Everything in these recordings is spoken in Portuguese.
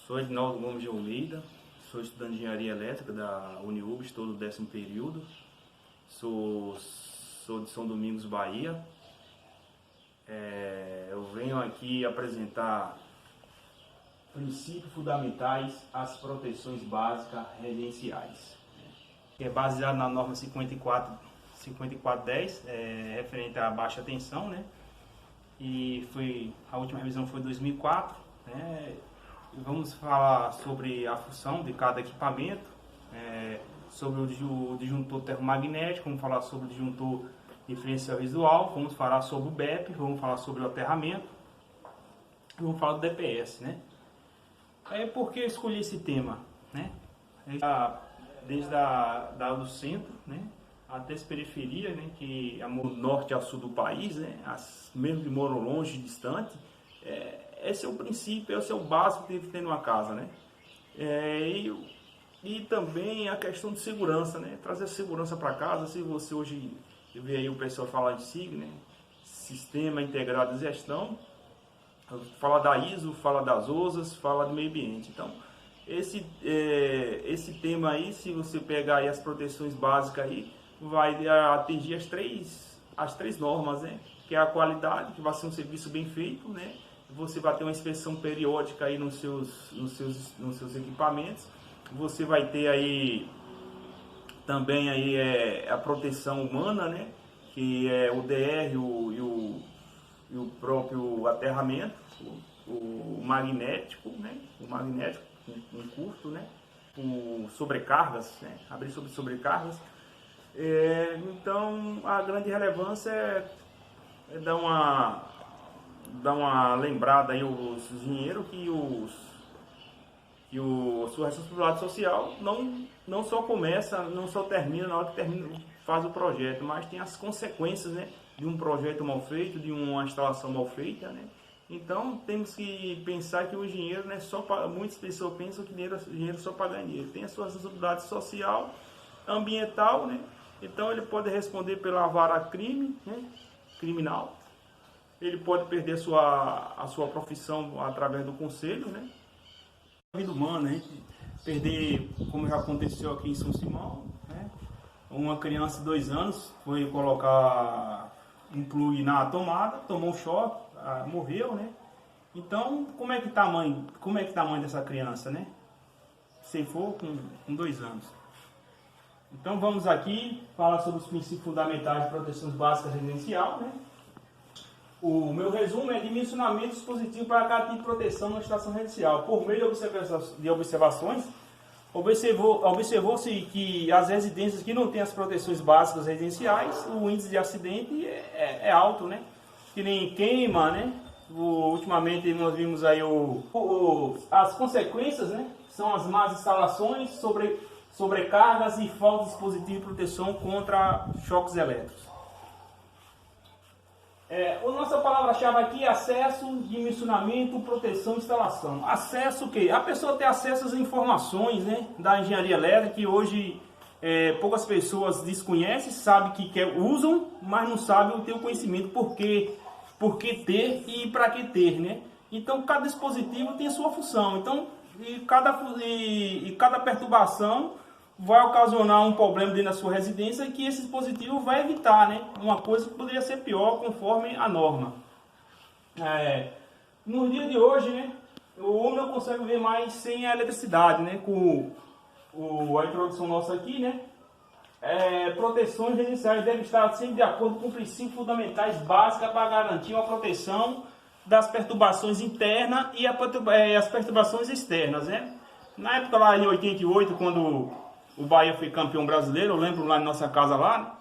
Sou Edinaldo Gomes de Almeida, sou estudante de Engenharia Elétrica da Uniub, estou no 10º período. Sou de São Domingos, Bahia. Eu venho aqui apresentar princípios fundamentais às proteções básicas residenciais, que é baseado na norma 5410, referente à baixa tensão, né? E a última revisão foi em 2004, né? Vamos falar sobre a função de cada equipamento, sobre o disjuntor termomagnético, vamos falar sobre o disjuntor diferencial visual, vamos falar sobre o BEP, vamos falar sobre o aterramento, vamos falar do DPS, né? Por que eu escolhi esse tema, né? Desde do centro, né, até as periferias, né, que é do norte ao sul do país, né, mesmo que moram longe, distante, esse é o princípio, esse é o básico que tem que ter numa casa, né? E também a questão de segurança, né? Trazer segurança para casa. Se você hoje vê aí o pessoal falar de SIG, né? Sistema Integrado de Gestão, fala da ISO, fala das OSAs, fala do meio ambiente. Então, esse tema aí, se você pegar aí as proteções básicas aí, vai atingir as três normas, né? Que é a qualidade, que vai ser um serviço bem feito, né? Você vai ter uma inspeção periódica aí nos seus equipamentos. Você vai ter aí também aí a proteção humana, né? Que é o DR e o próprio aterramento, o magnético, né? O magnético um curto, né? Com sobrecargas, né? Abrir sobre sobrecargas. Então a grande relevância é dar uma lembrada aí os engenheiros que a sua responsabilidade social não só começa, não só termina na hora que faz o projeto, mas tem as consequências, né, de um projeto mal feito, de uma instalação mal feita, né? Então temos que pensar que o engenheiro, né, muitas pessoas pensam que o engenheiro só paga dinheiro, tem a sua responsabilidade social, ambiental, né? Então ele pode responder pela vara crime, né, criminal. Ele pode perder a sua profissão através do conselho, né? A vida humana, né? Perder, como já aconteceu aqui em São Simão, né? Uma criança de 2 anos foi colocar um plug na tomada, tomou um choque, morreu, né? Então, como é que tá a mãe dessa criança, né? Se for com 2 anos. Então, vamos aqui falar sobre os princípios fundamentais de proteção básica residencial, né? O meu resumo é dimensionamento dispositivo para cada tipo de proteção na estação residencial. Por meio de observações, observou-se que as residências que não têm as proteções básicas residenciais, o índice de acidente é alto, né? Que nem queima, né? Ultimamente nós vimos aí as consequências, né? São as más instalações, sobrecargas e falta de dispositivo de proteção contra choques elétricos. A nossa palavra-chave aqui é acesso, dimensionamento, proteção e instalação. Acesso o quê? A pessoa tem acesso às informações, né, da engenharia elétrica, que hoje poucas pessoas desconhecem, sabem que usam, mas não sabem ter o conhecimento por que ter e para que ter, né? Então cada dispositivo tem a sua função. Então, cada perturbação vai ocasionar um problema dentro da sua residência que esse dispositivo vai evitar, né? Uma coisa que poderia ser pior conforme a norma. No dia de hoje, né, o homem não consegue ver mais sem a eletricidade, né? Com a introdução nossa aqui, né? Proteções residenciais devem estar sempre de acordo com princípios fundamentais básicos para garantir uma proteção das perturbações internas e as perturbações externas, né? Na época lá em 88, quando o Bahia foi campeão brasileiro, eu lembro lá na nossa casa lá,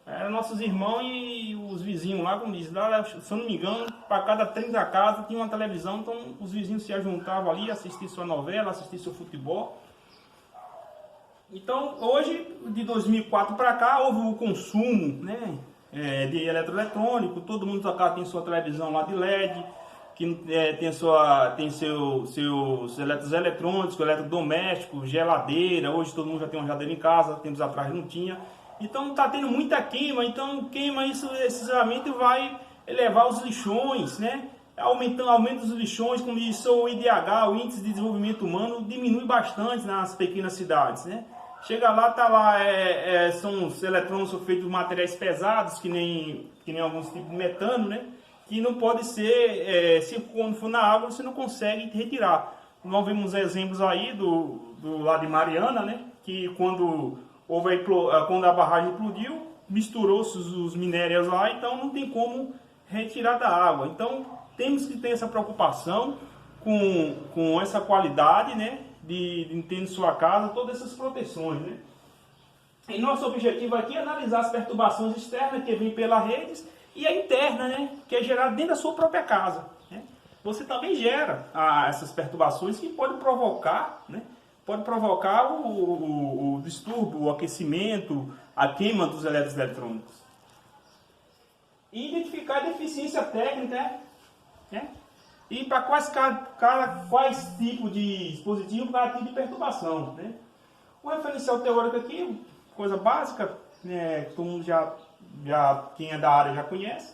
eram nossos irmãos e os vizinhos lá, como diz, lá, se eu não me engano, para cada 30 casas tinha uma televisão, então os vizinhos se juntavam ali, assistiam sua novela, assistiam seu futebol. Então hoje, de 2004 para cá, houve o consumo, né, de eletroeletrônico, todo mundo tem sua televisão lá de LED, que tem seus eletroeletrônicos, eletrodomésticos, geladeira. Hoje todo mundo já tem uma geladeira em casa, tempos atrás não tinha. Então está tendo muita queima, então queima isso excessivamente vai levar os lixões, né? aumento dos lixões, como disse, o IDH, o Índice de Desenvolvimento Humano, diminui bastante nas pequenas cidades, né? Chega lá, tá lá, são os eletrônicos são feitos de materiais pesados, que nem alguns tipos de metano, né? Que não pode ser, se quando for na água, você não consegue retirar. Nós vimos exemplos aí do lado de Mariana, né? Que quando a barragem explodiu, misturou-se os minérios lá, então não tem como retirar da água. Então temos que ter essa preocupação com essa qualidade, né? De ter em sua casa todas essas proteções, né? E nosso objetivo aqui é analisar as perturbações externas que vêm pelas redes e a interna, né? Que é gerada dentro da sua própria casa, né? Você também gera essas perturbações que podem provocar, né? Pode provocar o distúrbio, o aquecimento, a queima dos eletrônicos. E identificar a deficiência técnica, né? E para quais tipos de dispositivo, cada tipo de perturbação, né? O referencial teórico aqui, coisa básica, né? Todo mundo quem é da área já conhece.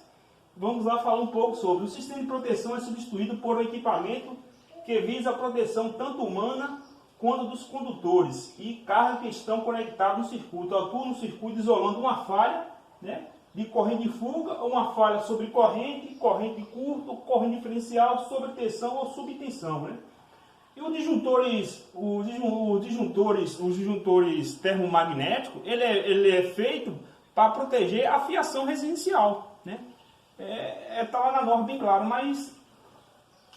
Vamos lá falar um pouco sobre o sistema de proteção é substituído por um equipamento que visa a proteção tanto humana quanto dos condutores e cargas que estão conectados no circuito. Atua no circuito isolando uma falha, né? De corrente de fuga, ou uma falha sobre corrente curta, corrente diferencial, sobre tensão ou subtensão, né? E os disjuntores termomagnéticos, ele é feito para proteger a fiação residencial, né? Tá lá na norma bem claro, mas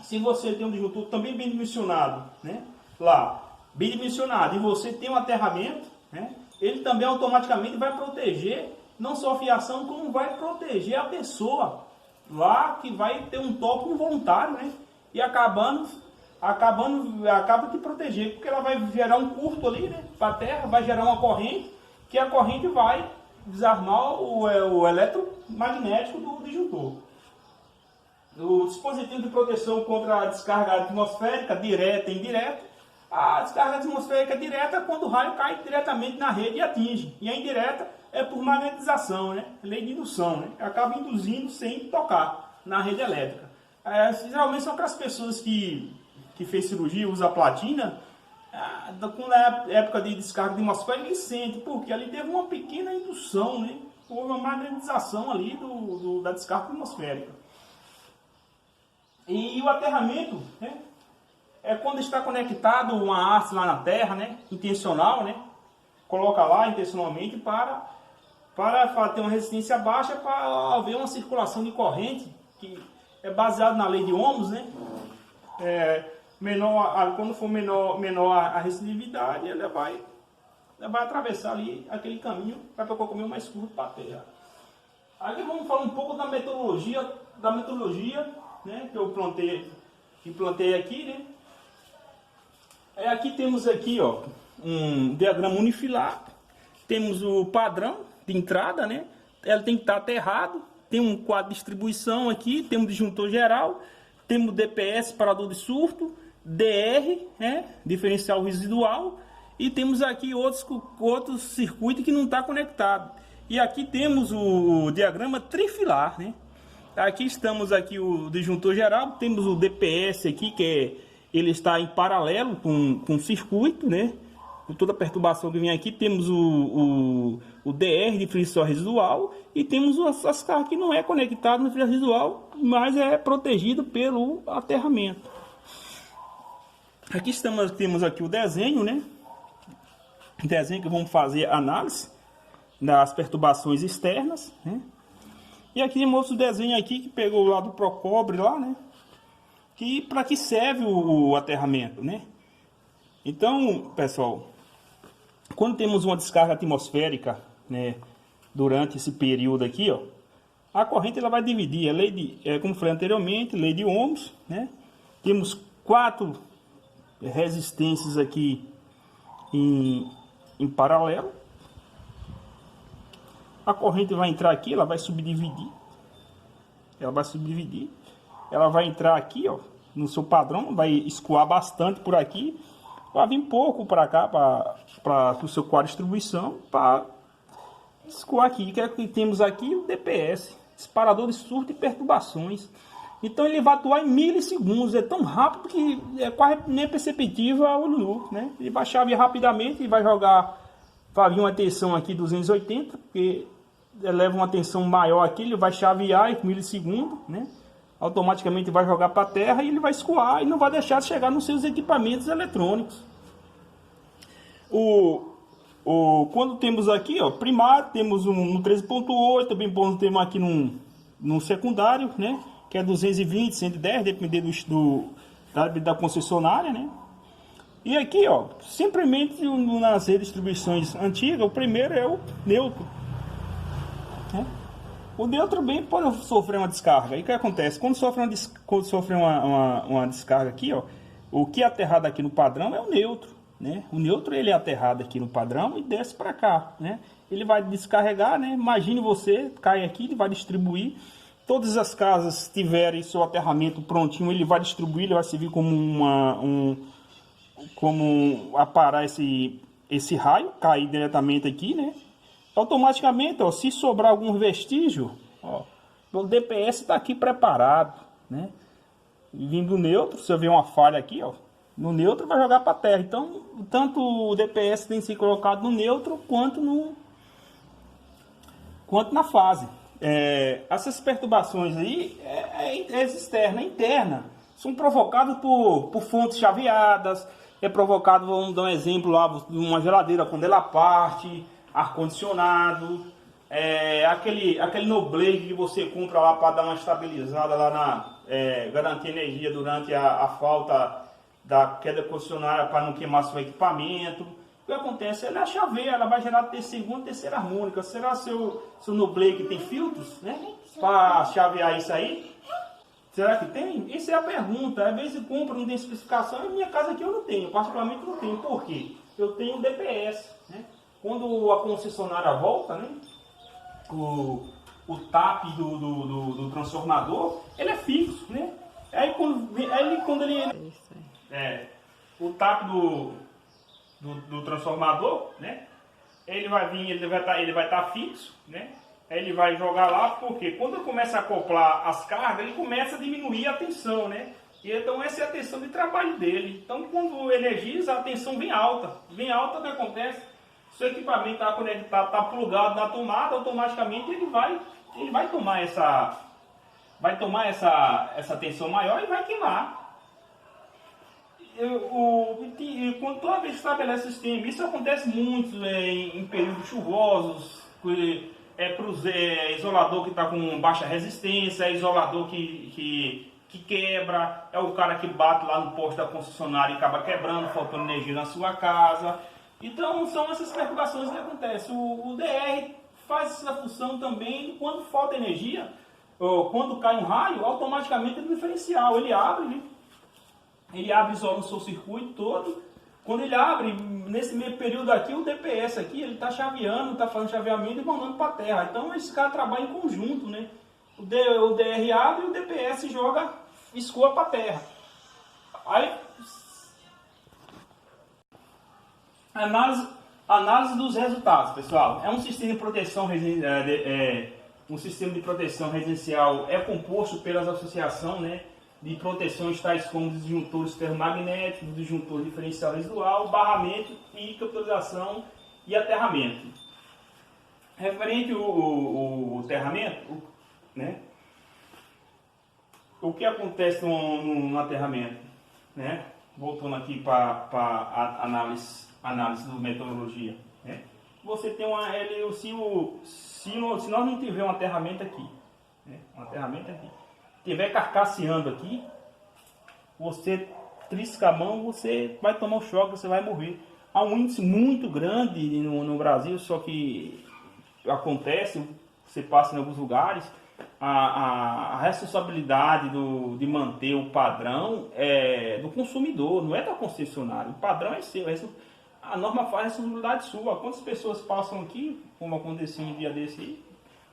se você tem um disjuntor também bem dimensionado, né? Lá, bem dimensionado, e você tem um aterramento, né? Ele também automaticamente vai proteger não só a fiação, como vai proteger a pessoa lá, que vai ter um toque involuntário, né? E acaba de proteger, porque ela vai gerar um curto ali, né? Para a terra, vai gerar uma corrente, que a corrente vai desarmar o eletromagnético do disjuntor. O dispositivo de proteção contra a descarga atmosférica, direta e indireta. A descarga atmosférica direta é quando o raio cai diretamente na rede e atinge. E a indireta é por magnetização, né? Lei de indução, né? Acaba induzindo sem tocar na rede elétrica. Geralmente são aquelas pessoas que fez cirurgia, usa platina, quando é época de descarga atmosférica, ele sente, porque ali teve uma pequena indução, né? Houve uma magnetização ali da descarga atmosférica. E o aterramento, né? É quando está conectado uma haste lá na terra, né? Intencional, né? Coloca lá intencionalmente para ter uma resistência baixa, para haver uma circulação de corrente, que é baseado na lei de Ohms, né? Quando for menor a resistividade, ela vai atravessar ali aquele caminho para pegar o caminho mais curto para a terra. Aqui vamos falar um pouco da metodologia, né? Que eu plantei aqui, né? Aqui temos aqui, ó, um diagrama unifilar. Temos o padrão de entrada, né? Ela tem que estar aterrado. Tem um quadro de distribuição aqui. Temos disjuntor geral. Temos DPS, parador de surto. DR, né? Diferencial residual. E temos aqui outros circuitos que não está conectado. E aqui temos o diagrama trifilar, né? Aqui estamos aqui o disjuntor geral. Temos o DPS aqui, que ele está em paralelo com o circuito, né? Com toda a perturbação que vem aqui, temos o DR, diferencial residual, e temos as cargas que não é conectado no diferencial residual, mas é protegido pelo aterramento. Aqui temos aqui o desenho, né? Desenho que vamos fazer análise das perturbações externas, né? E aqui temos o desenho aqui que pegou lá do Procobre lá, né? Para que serve o aterramento, né? Então, pessoal, quando temos uma descarga atmosférica, né, durante esse período aqui, ó, a corrente ela vai dividir, como falei anteriormente, lei de Ohms, né? Temos 4 resistências aqui em paralelo. A corrente vai entrar aqui, ela vai subdividir. Ela vai entrar aqui, ó, no seu padrão, vai escoar bastante por aqui, vai vir pouco para cá, para o seu quadro de distribuição, para escoar aqui. Que é que temos aqui? O DPS, disparador de surto e perturbações. Então ele vai atuar em milissegundos, é tão rápido que é quase nem perceptível a olho nu, né? Ele vai chavear rapidamente e vai jogar, vai vir uma tensão aqui 280, porque leva uma tensão maior aqui, ele vai chavear em milissegundos, né? Automaticamente vai jogar para a terra e ele vai escoar e não vai deixar de chegar nos seus equipamentos eletrônicos. Quando temos aqui, ó, primário, temos no 13.8, também temos aqui no secundário, né? Que é 220, 110, dependendo da concessionária, né? E aqui, ó, simplesmente nas redistribuições antigas, o primeiro é o neutro, né? O neutro bem pode sofrer uma descarga. E o que acontece? Quando sofre uma descarga aqui, ó, o que é aterrado aqui no padrão é o neutro, né? O neutro ele é aterrado aqui no padrão e desce para cá, né? Ele vai descarregar, né? Imagine você, cai aqui, ele vai distribuir. Todas as casas tiverem seu aterramento prontinho, ele vai distribuir, ele vai servir como aparar esse raio, cair diretamente aqui, né? Automaticamente, ó, se sobrar algum vestígio, ó, o DPS está aqui preparado, né? Vindo neutro, se eu ver uma falha aqui, ó, no neutro vai jogar para a terra. Então, tanto o DPS tem que ser colocado no neutro quanto na fase. Essas perturbações aí é externa, interna, são provocadas por fontes chaveadas, é provocado, vamos dar um exemplo lá, de uma geladeira quando ela parte, ar-condicionado, aquele no-blade que você compra lá para dar uma estabilizada lá garantir energia durante a falta da queda concessionária para não queimar seu equipamento. O que acontece? Ela chaveia, ela vai gerar segunda, terceira harmônica. Será seu no-blade que tem filtros, né? Para chavear isso aí? Será que tem? Essa é a pergunta. Às vezes compra, não tem especificação, e minha casa aqui eu não tenho, particularmente não tenho. Por quê? Eu tenho DPS, né? Quando a concessionária volta, né? O TAP do transformador, ele é fixo, né? Aí quando ele o TAP do transformador, né? Ele vai vir, ele vai estar fixo, né? Aí ele vai jogar lá, porque quando começa a acoplar as cargas, ele começa a diminuir a tensão, né? E então essa é a tensão de trabalho dele. Então quando energiza, a tensão vem alta. Vem alta, o que acontece? Se o equipamento está conectado, está plugado na tomada, automaticamente ele vai tomar essa tensão maior e vai queimar. Quando toda vez que estabelece o sistema, isso acontece muito em períodos chuvosos, isolador que está com baixa resistência, isolador que quebra, é o cara que bate lá no posto da concessionária e acaba quebrando, faltando energia na sua casa. Então são essas perturbações que acontecem. O DR faz essa função também quando falta energia, ou quando cai um raio, automaticamente é diferencial, ele abre isola o seu circuito todo. Quando ele abre, nesse meio período aqui, o DPS aqui, ele está chaveando, está fazendo chaveamento e mandando para a terra. Então esse cara trabalha em conjunto, né? O DR abre e o DPS escoa para a terra. Aí, análise dos resultados, pessoal. É um sistema de proteção residencial composto pelas associações, né, de proteções tais como disjuntores ferromagnéticos, disjuntor diferencial residual, barramento e capitalização e aterramento. Referente ao aterramento, né, o que acontece no aterramento, né? Voltando aqui para a análise da metodologia, né? Você tem se nós não tiver um aterramento aqui, né? Tiver carcasseando aqui, você trisca a mão, você vai tomar um choque, você vai morrer. Há um índice muito grande no Brasil, só que acontece, você passa em alguns lugares, a responsabilidade de manter o padrão é do consumidor, não é da concessionária. O padrão é seu, a norma faz a responsabilidade sua. Quantas pessoas passam aqui, como aconteceu um dia desse aí,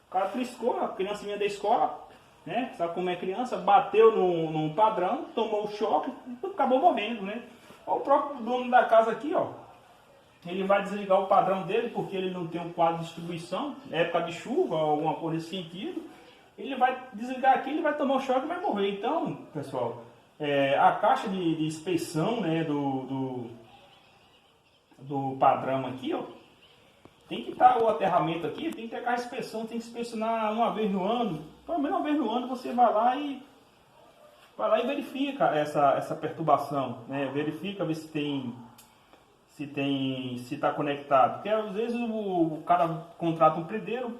o cara triscou, a criancinha da escola, né? Sabe como é criança? Bateu num padrão, tomou o choque, acabou morrendo, né? O próprio dono da casa aqui, ó, ele vai desligar o padrão dele porque ele não tem um quadro de distribuição, época de chuva, alguma coisa nesse sentido. ele vai desligar aqui, ele vai tomar o choque e vai morrer. Então, pessoal, a caixa de inspeção, né, do padrão aqui, ó, tem que estar o aterramento aqui, tem que ter a caixa de inspeção, tem que inspecionar uma vez no ano. Pelo menos uma vez no ano você vai lá e verifica essa perturbação, né? Verifica, ver se está conectado. Porque às vezes o cara contrata um predeiro,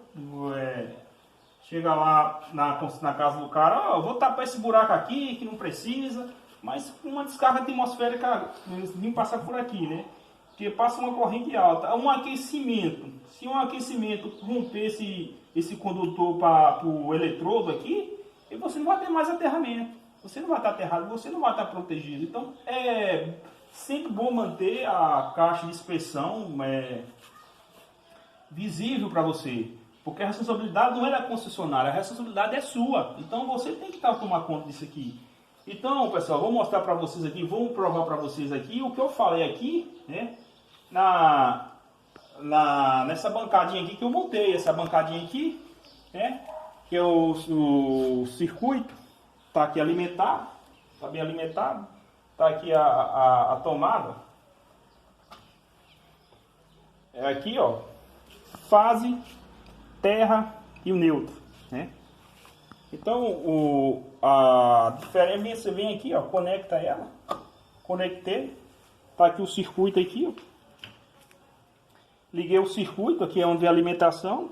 chega lá na casa do cara, vou tapar esse buraco aqui que não precisa, mas uma descarga atmosférica vem passar por aqui, né? Porque passa uma corrente alta, um aquecimento. Se um aquecimento romper esse condutor para o eletrodo aqui, você não vai ter mais aterramento. Você não vai estar aterrado, você não vai estar protegido. Então é sempre bom manter a caixa de inspeção visível para você. Porque a responsabilidade não é da concessionária, a responsabilidade é sua. Então você tem que tomar conta disso aqui. Então, pessoal, vou mostrar para vocês aqui, vou provar para vocês aqui o que eu falei aqui, né? Nessa bancadinha aqui que eu montei, essa bancadinha aqui, né? Que é o circuito, tá aqui alimentado, tá bem alimentado, tá aqui a tomada. É aqui, ó, fase, terra e o neutro, né? Então a diferença vem aqui, ó, conecta ela, conectei, tá aqui o circuito aqui, ó. Liguei o circuito, aqui é onde é a alimentação,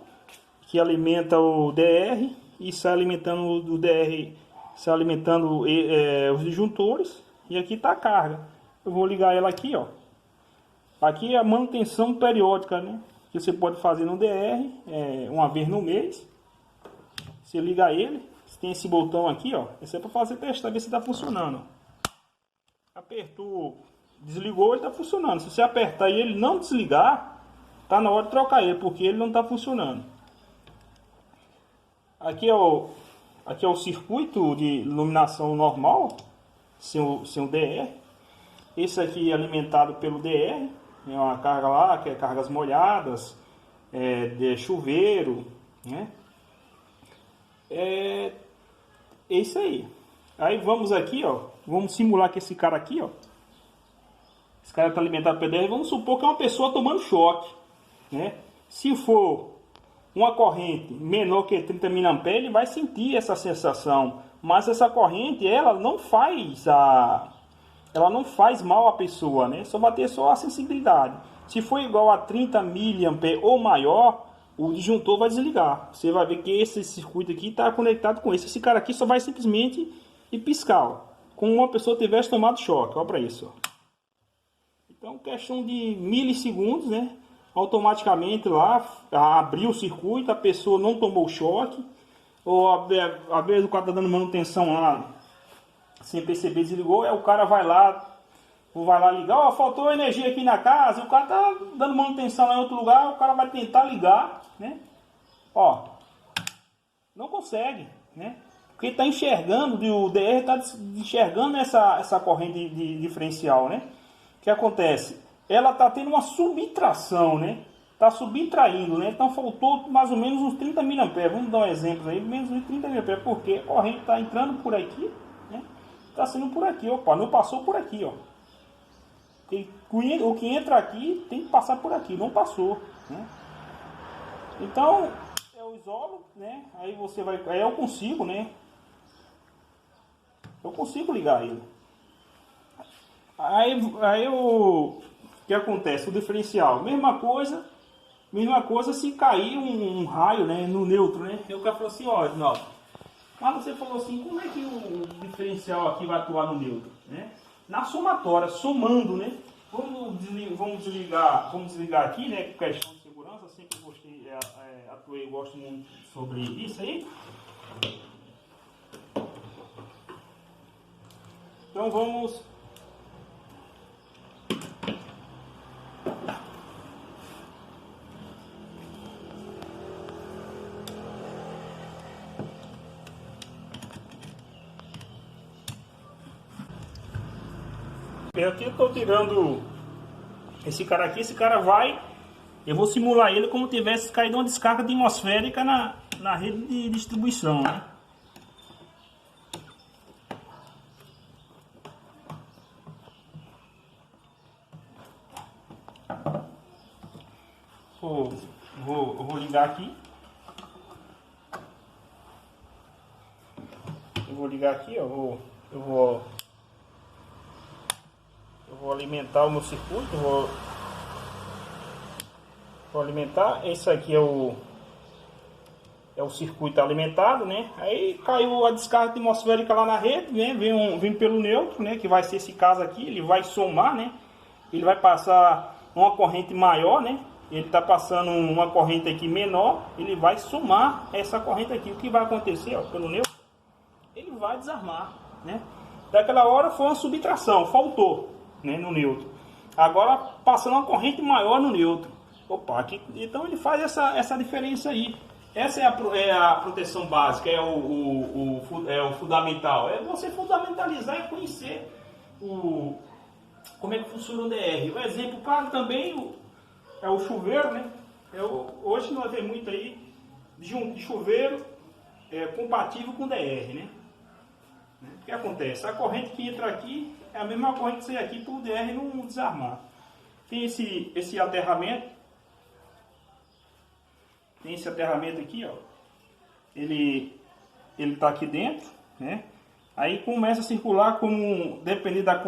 que alimenta o DR e sai alimentando o DR, sai alimentando os disjuntores, e aqui está a carga. Eu vou ligar ela aqui, ó. Aqui é a manutenção periódica, né? Que você pode fazer no DR, uma vez no mês. Você liga ele, tem esse botão aqui, ó. Esse é para fazer testar, ver se está funcionando. Apertou, desligou, ele está funcionando. Se você apertar e ele não desligar, tá na hora de trocar ele, porque ele não está funcionando. Aqui é o circuito de iluminação normal, sem o DR. Esse aqui é alimentado pelo DR, é uma carga lá, que é cargas molhadas, de chuveiro, né? É isso aí. Aí vamos aqui, ó, vamos simular que esse cara aqui, ó, esse cara está alimentado pelo DR, vamos supor que é uma pessoa tomando choque, né? Se for uma corrente menor que 30 mA, ele vai sentir essa sensação, mas essa corrente ela não faz mal à pessoa, né? Só vai ter só a sensibilidade. Se for igual a 30 mA ou maior, o disjuntor vai desligar. Você vai ver que esse circuito aqui está conectado com esse. Esse cara aqui só vai simplesmente ir piscar, ó, como uma pessoa tivesse tomado choque. Olha para isso, ó. Então, questão de milissegundos, né? Automaticamente lá abriu o circuito, a pessoa não tomou choque, ou às vezes o cara está dando manutenção lá sem perceber, desligou, aí o cara vai lá ligar, ó, faltou energia aqui na casa, o cara está dando manutenção lá em outro lugar, o cara vai tentar ligar, né? Ó, não consegue, né? Porque está enxergando, o DR está enxergando essa corrente de diferencial, né? O que acontece? Ela está tendo uma subtração, né? Está subtraindo, né? Então faltou mais ou menos uns 30 mA. Vamos dar um exemplo aí, menos de 30 mA, porque a corrente está entrando por aqui, né? Está saindo por aqui, opa, não passou por aqui, ó. O que entra aqui tem que passar por aqui, não passou, né? Então eu isolo, né? Aí você vai, aí eu consigo, né? Eu consigo ligar ele. Aí o que acontece? O diferencial, mesma coisa se cair um raio, né, no neutro, né? E o cara falou assim, ó, Rinaldo, mas você falou assim, como é que o diferencial aqui vai atuar no neutro, né? Na somatória, somando, né? Vamos desligar aqui, né? Com questão de segurança, sempre gostei, atuei, gosto muito sobre isso aí. Então vamos. Eu aqui estou tirando esse cara aqui, eu vou simular ele como tivesse caído uma descarga atmosférica na rede de distribuição, né? Vou ligar aqui. Eu vou ligar aqui, ó. Eu vou alimentar o meu circuito. Vou alimentar. Esse aqui é o circuito alimentado, né? Aí caiu a descarga atmosférica lá na rede, né? Vem pelo neutro, né? Que vai ser esse caso aqui. Ele vai somar, né? Ele vai passar uma corrente maior, né? Ele está passando uma corrente aqui menor, ele vai somar essa corrente aqui. O que vai acontecer, ó, pelo neutro? Ele vai desarmar, né? Daquela hora foi uma subtração, faltou, né, no neutro. Agora passando uma corrente maior no neutro. Opa, aqui, então ele faz essa diferença aí. Essa é a proteção básica, é o fundamental. É você fundamentalizar e conhecer como é que funciona o DR. O exemplo claro também é o chuveiro, né? Hoje nós vemos muito aí de chuveiro compatível com DR, né? O que acontece? A corrente que entra aqui é a mesma corrente que sai aqui para o DR não desarmar. Tem esse aterramento. Tem esse aterramento aqui, ó. Ele está aqui dentro, né? Aí começa a circular, dependendo da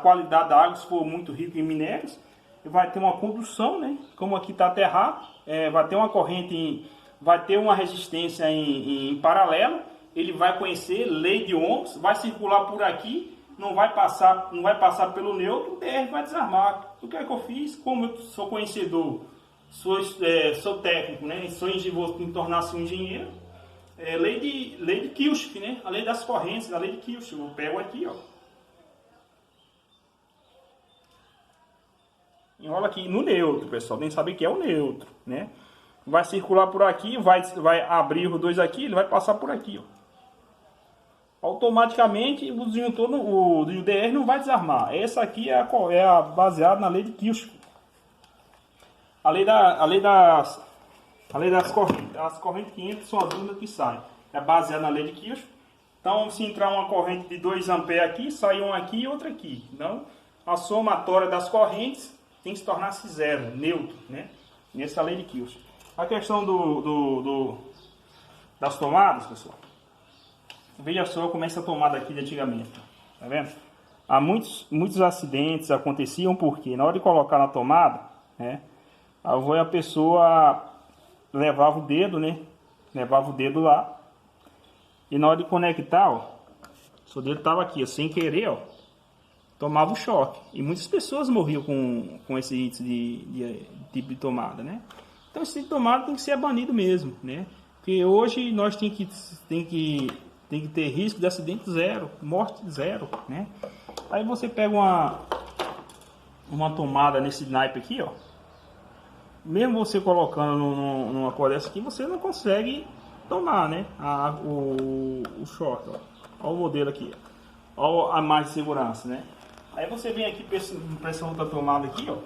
qualidade da água, se for muito rico em minérios, vai ter uma condução, né? Como aqui está aterrado, vai ter uma corrente, vai ter uma resistência em paralelo. Ele vai conhecer lei de Ohms, vai circular por aqui, não vai passar pelo neutro, o DR vai desarmar. O que é que eu fiz? Como eu sou conhecedor, sou técnico, né? Vou me tornar-se um engenheiro. Lei de Kirchhoff, né? A lei das correntes, a lei de Kirchhoff. Eu pego aqui, ó. Enrola aqui no neutro, pessoal. Tem que saber que é o neutro, né? Vai circular por aqui, vai abrir os dois aqui, ele vai passar por aqui, ó. Automaticamente o disjuntor, o DR não vai desarmar. Essa aqui é baseada na lei de Kirchhoff. A lei das correntes. As correntes que entram são as ondas que saem. É baseada na lei de Kirchhoff. Então, se entrar uma corrente de 2 A aqui, sai uma aqui e outra aqui. Então, a somatória das correntes tem que se tornar-se zero, neutro, né? Nessa lei de Kirchhoff. A questão das tomadas, pessoal. Veja só como essa tomada aqui de antigamente. Tá vendo? Há muitos acidentes aconteciam porque na hora de colocar na tomada, né? A pessoa levava o dedo, né? Levava o dedo lá. E na hora de conectar, ó, seu dedo estava aqui, ó, sem querer, ó, tomava o choque. E muitas pessoas morriam com esse índice de tipo de tomada, né? Então esse tipo de tomada tem que ser banido mesmo, né? Porque hoje nós tem que ter risco de acidente zero, morte zero, né? Aí você pega uma tomada nesse naipe aqui, ó. Mesmo você colocando numa cor dessa aqui, você não consegue tomar, né? O choque, ó. Olha o modelo aqui, olha a margem de segurança, né? Aí você vem aqui para essa outra tomada aqui, ó.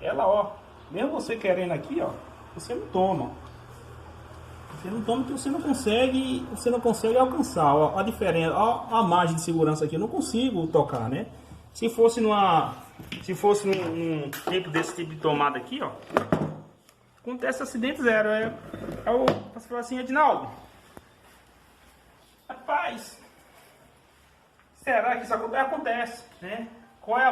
Ela, ó, mesmo você querendo aqui, ó, você não toma. Você não toma porque você não consegue alcançar, ó, a diferença, ó, a margem de segurança aqui, eu não consigo tocar, né? Se fosse num tipo desse tipo de tomada aqui, ó, acontece acidente zero. Você fala assim, Edinaldo, rapaz, será que isso acontece, né? Qual é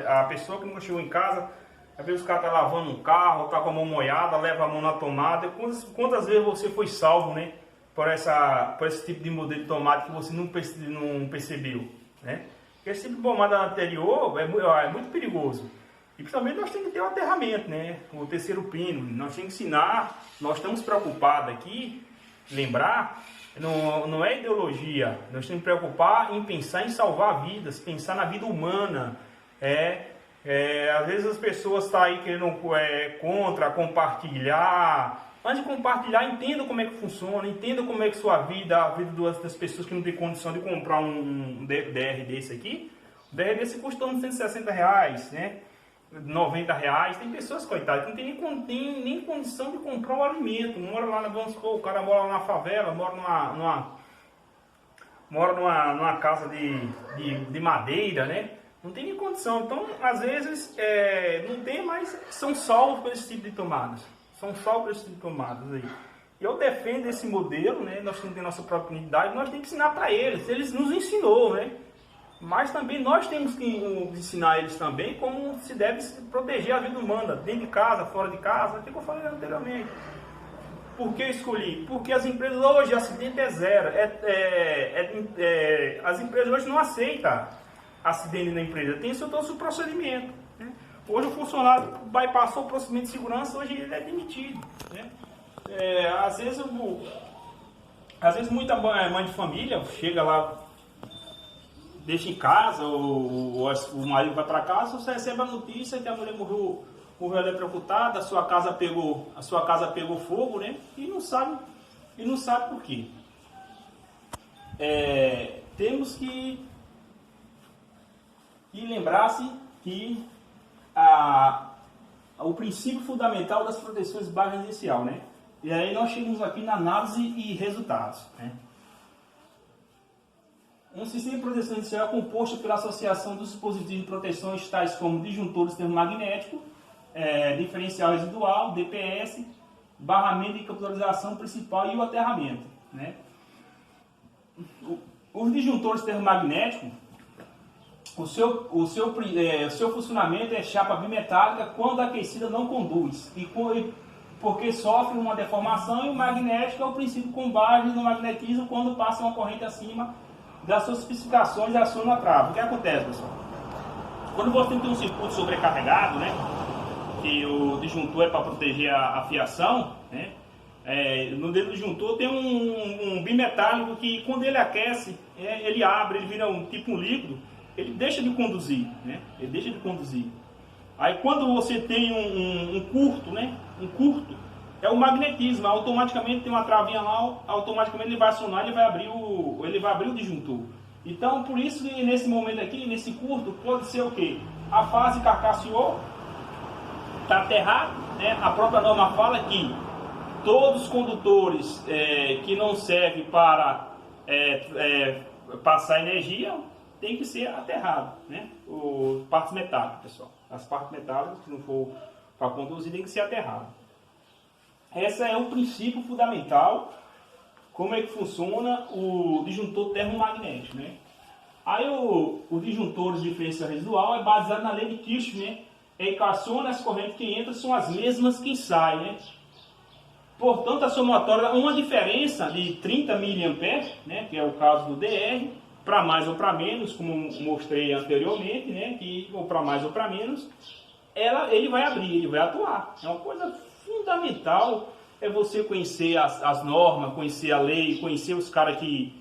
a pessoa que não chegou em casa? Às vezes o cara tá lavando um carro, tá com a mão molhada, leva a mão na tomada. Quantas vezes você foi salvo, né? Por esse tipo de modelo de tomada que você não percebeu, né? Porque esse tipo de tomada anterior é muito perigoso. E principalmente nós temos que ter um aterramento, né? O terceiro pino. Nós temos que ensinar, nós estamos preocupados aqui, lembrar, não é ideologia. Nós temos que preocupar em pensar em salvar vidas, pensar na vida humana. Às vezes as pessoas estão aí querendo contra compartilhar. Antes de compartilhar, entenda como é que funciona, entenda como é que a vida das pessoas que não têm condição de comprar um DR desse aqui. O DR desse custa uns R$160, né? R$ 90. Tem pessoas, coitadas, que não tem nem condição de comprar o alimento. Mora lá, vamos supor, o cara mora lá na favela, mora numa casa de madeira, né? Não tem nem condição. Então, às vezes, não tem, mas são salvos por esse tipo de tomadas. São salvos por esse tipo de tomadas aí. Eu defendo esse modelo, né? Nós temos nossa própria unidade, nós temos que ensinar para eles. Eles nos ensinou, né? Mas também nós temos que ensinar eles também como se deve proteger a vida humana, dentro de casa, fora de casa, aquilo que eu falei anteriormente. Por que eu escolhi? Porque as empresas hoje, acidente é zero. As empresas hoje não aceitam acidente na empresa, tem todo o seu procedimento. Né? Hoje o funcionário bypassou o procedimento de segurança, hoje ele é demitido. Né? Às vezes muita mãe de família chega lá, deixa em casa, ou o marido vai para casa, você recebe a notícia que a mulher morreu eletrocutada, a sua casa pegou fogo, né? E não sabe por quê. Temos que lembrar-se que o princípio fundamental das proteções básicas inicial, né? E aí nós chegamos aqui na análise e resultados, né? Um sistema de proteção inicial é composto pela associação dos dispositivos de proteção tais como disjuntores termomagnéticos, diferencial residual, DPS, barramento de capitalização principal e o aterramento. Né? Os disjuntores termomagnéticos, o seu funcionamento é chapa bimetálica quando aquecida não conduz, porque sofre uma deformação, e o magnético é o princípio com base no magnetismo quando passa uma corrente acima das suas especificações e aciona a trava. O que acontece, pessoal? Quando você tem um circuito sobrecarregado, né, que o disjuntor é para proteger a fiação, né, no dedo do disjuntor tem um bimetálico que, quando ele aquece, ele abre, ele vira um líquido, ele deixa de conduzir, né, ele deixa de conduzir. Aí quando você tem um curto, né, é o magnetismo, automaticamente tem uma travinha lá, automaticamente ele vai acionar, ele vai abrir o disjuntor. Então, por isso que nesse momento aqui, nesse curto, pode ser o quê? A fase carcasseou, está aterrado, né? A própria norma fala que todos os condutores que não servem para passar energia tem que ser aterrado, né? As partes metálicas, pessoal. As partes metálicas, que não for para conduzir, tem que ser aterrado. Esse é o princípio fundamental, como é que funciona o disjuntor termomagnético, né? Aí os disjuntores de diferencial residual é baseado na lei de Kirchhoff, né? Equaciona as correntes que entram são as mesmas que saem, né? Portanto, a somatória, uma diferença de 30 mA, né? Que é o caso do DR, para mais ou para menos, como mostrei anteriormente, né? Que ou para mais ou para menos, ele vai abrir, ele vai atuar. É uma coisa fundamental, é você conhecer as normas, conhecer a lei, conhecer os caras que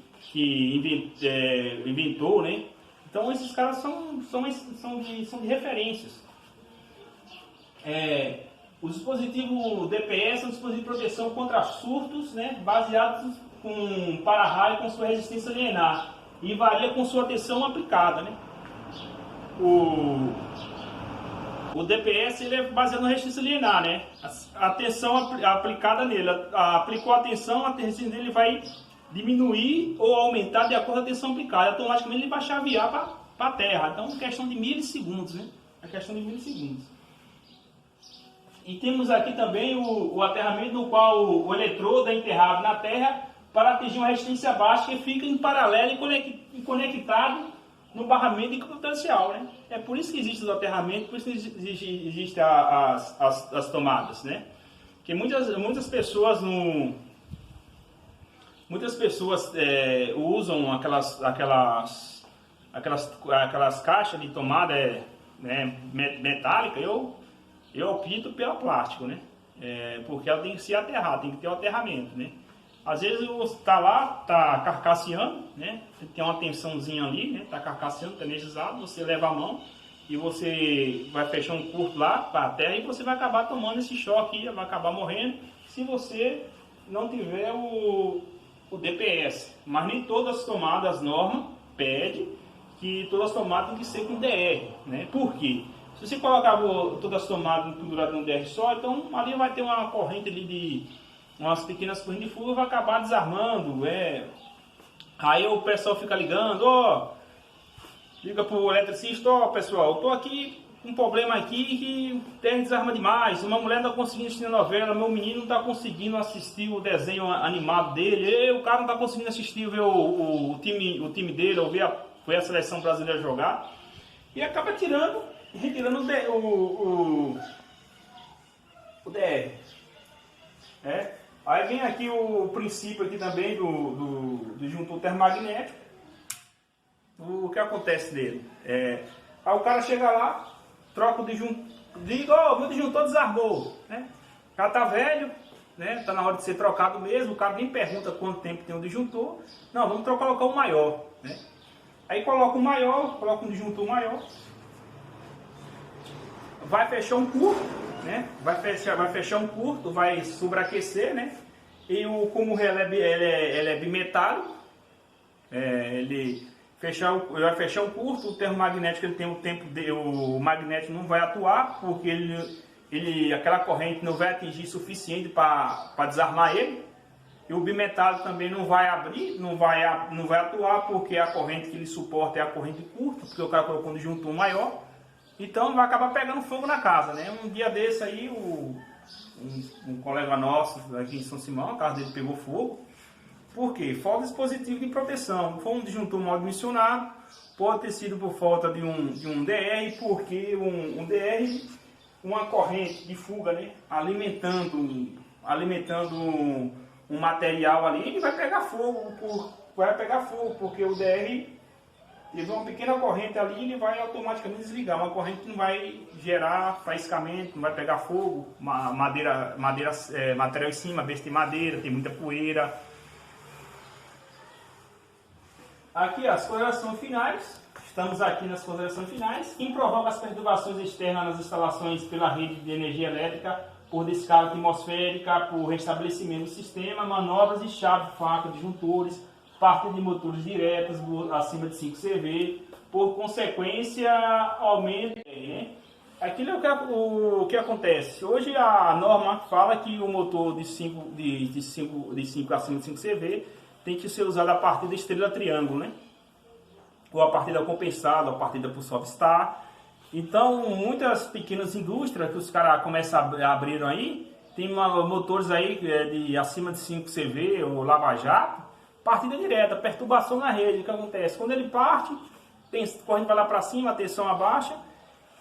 inventou, né? Então esses caras são de referências. O dispositivo DPS é um dispositivo de proteção contra surtos, né? Baseados com para-raio com sua resistência linear e varia com sua tensão aplicada, né? O DPS ele é baseado na resistência linear, né? A tensão aplicada nele, aplicou a tensão dele vai diminuir ou aumentar de acordo com a tensão aplicada. Automaticamente ele vai chavear para a terra. Então é questão de milissegundos, né? É questão de milissegundos. E temos aqui também o aterramento, no qual o eletrodo é enterrado na terra para atingir uma resistência baixa que fica em paralelo e conectado no barramento de potencial, né? É por isso que existe os aterramentos, por isso que existe as tomadas, né? Porque muitas pessoas usam aquelas caixas de tomada metálica. Eu opto pela plástico, né? Porque ela tem que ser aterrada, tem que ter o aterramento, né? Às vezes você está lá, está carcasseando, né? Tem uma tensãozinha ali, né? Está carcasseando, está energizado, você leva a mão e você vai fechar um curto lá para a terra e você vai acabar tomando esse choque, vai acabar morrendo se você não tiver o DPS. Mas nem todas as tomadas norma pede que todas as tomadas têm que ser com DR, né? Por quê? Se você colocar todas as tomadas penduradas no DR só, então ali vai ter uma corrente ali de umas pequenas correntes de fuga, vai acabar desarmando. Aí o pessoal fica ligando, liga pro eletricista, pessoal, eu tô aqui com um problema aqui que o DR desarma demais, uma mulher não tá conseguindo assistir a novela, meu menino não tá conseguindo assistir o desenho animado dele, o cara não tá conseguindo assistir, ver o time dele, ou ver a seleção brasileira jogar, e acaba retirando o DR. Aí vem aqui o princípio aqui também do disjuntor termomagnético. O que acontece nele? Aí o cara chega lá, troca o disjuntor, liga, meu disjuntor desarmou, né? O cara tá velho, né? Tá na hora de ser trocado mesmo, o cara nem pergunta quanto tempo tem o disjuntor. Não, vamos colocar o maior, né? Aí coloca um disjuntor maior, vai fechar um curto, né? Vai fechar um curto, vai sobreaquecer, né? E como ele é bimetálico, ele vai fechar um curto, o termomagnético ele tem o magnético não vai atuar, porque aquela corrente não vai atingir suficiente para desarmar ele. E o bimetálico também não vai abrir, não vai atuar, porque a corrente que ele suporta é a corrente curta, porque o cara colocou um disjuntor maior. Então vai acabar pegando fogo na casa, né? Um dia desse aí, um colega nosso aqui em São Simão, a casa dele pegou fogo. Por quê? Falta dispositivo de proteção. Foi um disjuntor mal dimensionado, pode ter sido por falta de um DR, porque um DR, uma corrente de fuga, né? Alimentando um material ali, ele vai pegar fogo, porque o DR teve uma pequena corrente ali, ele vai automaticamente desligar. Uma corrente que não vai gerar faiscamento, não vai pegar fogo, material em cima, besta de madeira, tem muita poeira. Aqui as considerações finais, estamos aqui nas considerações finais. Quem provoca as perturbações externas nas instalações pela rede de energia elétrica, por descarga atmosférica, por restabelecimento do sistema, manobras de chave, faca, disjuntores, parte de motores diretos acima de 5 CV, por consequência, aumento. Aquilo é o que acontece. Hoje a norma fala que o motor de 5 acima de 5 CV tem que ser usado a partir da estrela triângulo, né? Ou a partir da compensada, ou a partir da pulsar star. Então, muitas pequenas indústrias que os caras começam a abrir aí, tem motores aí de acima de 5 CV ou lava-jato, partida direta, perturbação na rede. O que acontece? Quando ele parte, a corrente vai lá para cima, a tensão abaixa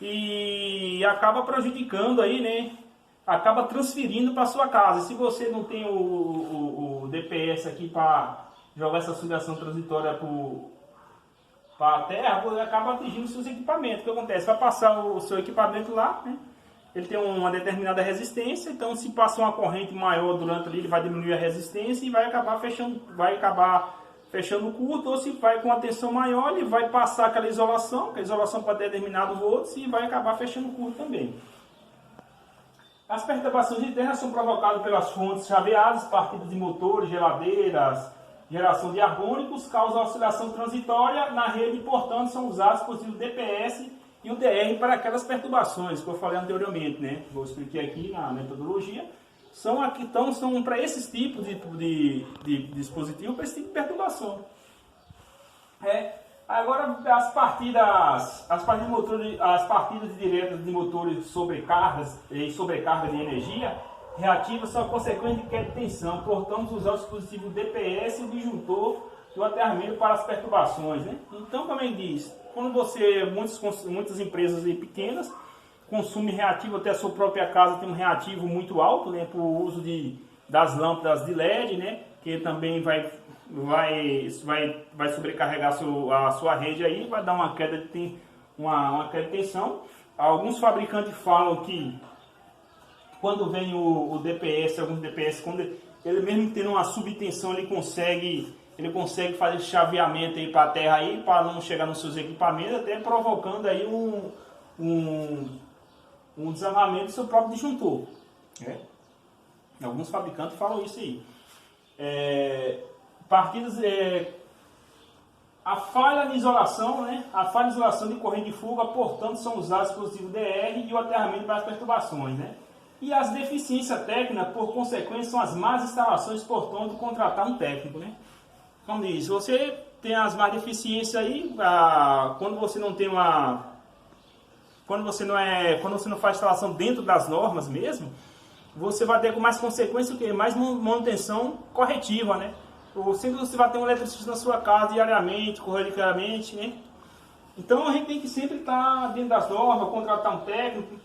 e acaba prejudicando aí, né? Acaba transferindo para sua casa. Se você não tem o DPS aqui para jogar essa sugação transitória para a terra, você acaba atingindo seus equipamentos. O que acontece? Vai passar o seu equipamento lá, né? Ele tem uma determinada resistência, então se passar uma corrente maior durante ali, ele vai diminuir a resistência e vai acabar fechando o curto, ou se vai com uma tensão maior, ele vai passar aquela isolação para determinados volts e vai acabar fechando o curto também. As perturbações internas são provocadas pelas fontes chaveadas, partidas de motores, geladeiras, geração de harmônicos, causam oscilação transitória na rede e, portanto, são usados dispositivos DPS e o DR para aquelas perturbações que eu falei anteriormente, né? Vou explicar aqui na metodologia. São para esses tipos de dispositivo, para esse tipo de perturbação. Agora as partidas diretas de motores sobrecargas e sobrecarga de energia reativa são a consequência de queda de tensão. Portanto, usar o dispositivo DPS e o disjuntor do aterramento para as perturbações, né? Então, como ele diz, quando muitas empresas pequenas consumem reativo, até a sua própria casa tem um reativo muito alto, né? Por uso das lâmpadas de LED, né? Que também vai sobrecarregar a sua rede aí, vai dar uma queda de tensão. Alguns fabricantes falam que quando vem o DPS, alguns DPS, quando ele mesmo tendo uma subtensão, ele consegue fazer chaveamento aí para a terra aí, para não chegar nos seus equipamentos, até provocando aí um desarmamento do seu próprio disjuntor. Alguns fabricantes falam isso aí. A falha de isolação, né? A falha de isolação de corrente de fuga, portanto, são usados dispositivos DR e o aterramento para as perturbações, né? E as deficiências técnicas, por consequência, são as más instalações, portanto, contratar um técnico, né? Como diz, você tem as más deficiências aí, quando você não tem uma... Quando você não faz instalação dentro das normas mesmo, você vai ter com mais consequência o quê? Mais manutenção corretiva, né? Ou sempre você vai ter um eletricista na sua casa diariamente, corriqueiramente, né? Então a gente tem que sempre estar dentro das normas, contratar um técnico,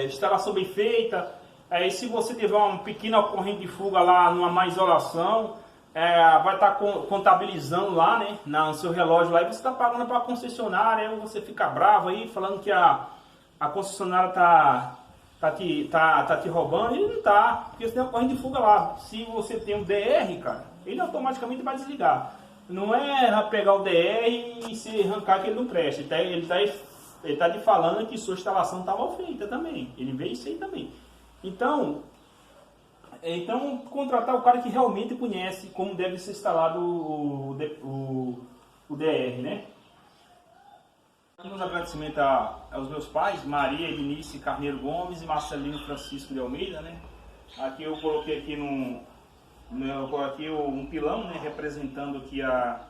instalação bem feita. Aí se você tiver uma pequena corrente de fuga lá numa má isolação, vai estar contabilizando lá, né, no seu relógio lá, e você está pagando para a concessionária, aí você fica bravo aí, falando que a concessionária tá te roubando, e não tá, porque você tem uma corrente de fuga lá. Se você tem um DR, cara, ele automaticamente vai desligar. Não é pegar o DR e se arrancar que ele não presta. Ele tá te falando que sua instalação está mal feita também. Ele vê isso aí também. Então, contratar o cara que realmente conhece como deve ser instalado o DR, né? Um agradecimento aos meus pais, Maria Ednice Carneiro Gomes e Marcelino Francisco de Almeida, né? Aqui eu coloquei aqui um pilão, né, representando aqui a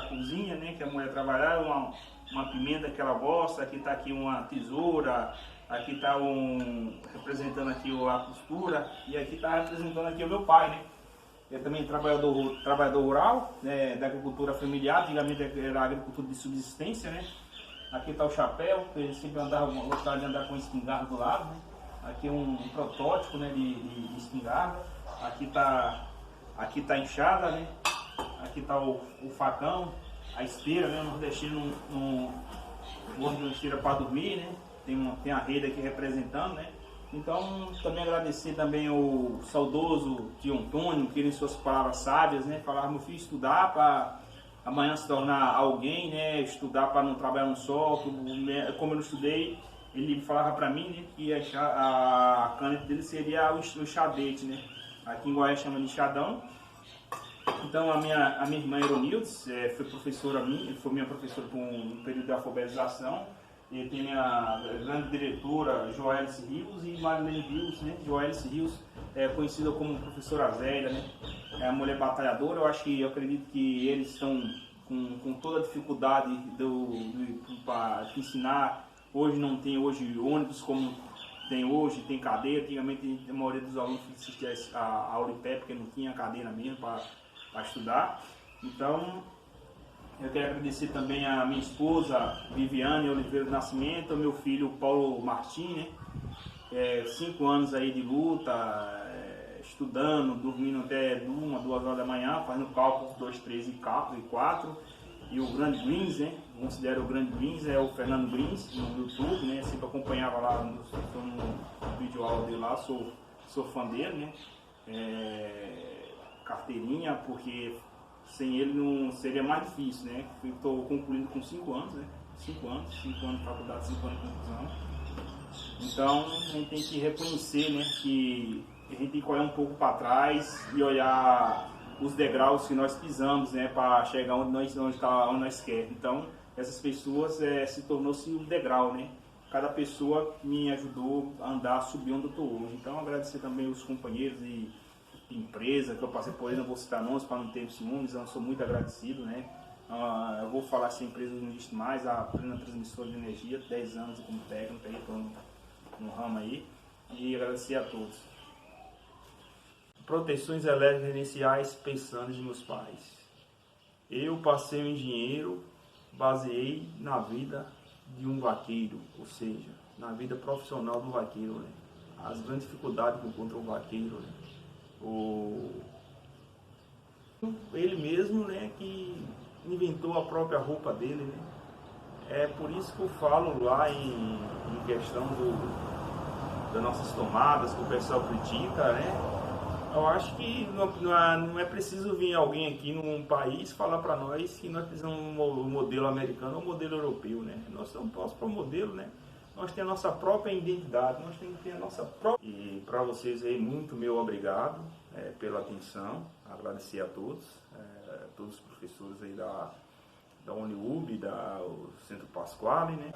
cozinha, né, que a mulher trabalhava, uma pimenta que ela gosta, aqui está aqui uma tesoura, aqui está representando aqui a costura, e aqui está representando aqui o meu pai, né? Ele também é trabalhador rural, né, da agricultura familiar, antigamente era agricultura de subsistência, né? Aqui está o chapéu, que ele sempre gostava de andar com espingarda do lado, né? Aqui é um protótipo, né, de espingarda. Aqui tá a enxada, né? Aqui está o facão, a esteira, né? O nordestino gosta de uma esteira para dormir, né? Tem a rede aqui representando, né? Então, também agradecer também o saudoso tio Antônio, que em suas palavras sábias, né? Falar, meu filho, estudar para amanhã se tornar alguém, né? Estudar para não trabalhar um só. Como eu não estudei, ele falava para mim, né, que a caneta dele seria o xadete, né? Aqui em Goiás chama de enxadão. Então a minha irmã Eronildes foi minha professora por um período de alfabetização. E tem a grande diretora Joelice Rios e Marilene Rios, né? Joelice Rios é conhecida como professora Zélia, né? É a mulher batalhadora. Eu acredito que eles estão com toda a dificuldade para ensinar. Hoje não tem ônibus como tem hoje, tem cadeira. Antigamente a maioria dos alunos assistia a Auripé porque não tinha cadeira mesmo para estudar. Então eu quero agradecer também a minha esposa Viviane Oliveira do Nascimento, ao meu filho Paulo Martins, né? 5 anos aí de luta, estudando, dormindo até 1, 2 horas da manhã, fazendo cálculos 2, 3 e 4. E o grande Greens, né? Considero o grande Greens, é o Fernando Greens no YouTube, né? Sempre acompanhava lá no vídeo aula dele lá, sou fã dele, né? Carteirinha, porque sem ele não seria mais difícil, né? Estou concluindo com 5 anos, né? 5 anos de faculdade, 5 anos de conclusão. Então a gente tem que reconhecer, né, que a gente tem que olhar um pouco para trás e olhar os degraus que nós pisamos, né, para chegar onde nós queremos. Então essas pessoas se tornou-se um degrau, né? Cada pessoa me ajudou a andar, subir onde eu estou hoje. Então agradecer também os companheiros de empresa que eu passei por ele, não vou citar nomes para não ter ciúmes, eu sou muito agradecido, né? Eu vou falar se a empresa não existe mais, a Plena Transmissora de Energia, 10 anos como técnico aí, estou no ramo aí, e agradecer a todos. Proteções elétricas iniciais pensando de meus pais. Eu passei um engenheiro, baseei na vida de um vaqueiro, ou seja, na vida profissional do vaqueiro, né? As grandes dificuldades que encontra o vaqueiro, né? Ele mesmo, né, que inventou a própria roupa dele, né? É por isso que eu falo lá em questão das nossas tomadas, que o pessoal critica, né? Eu acho que não é preciso vir alguém aqui num país falar para nós que nós precisamos um modelo americano ou um modelo europeu, né? Nós somos para o modelo, né? Nós temos a nossa própria identidade, nós temos que ter a nossa própria... E para vocês aí, muito meu obrigado pela atenção, agradecer a todos. todos os professores aí da UniUB, o Centro Pasquale, né?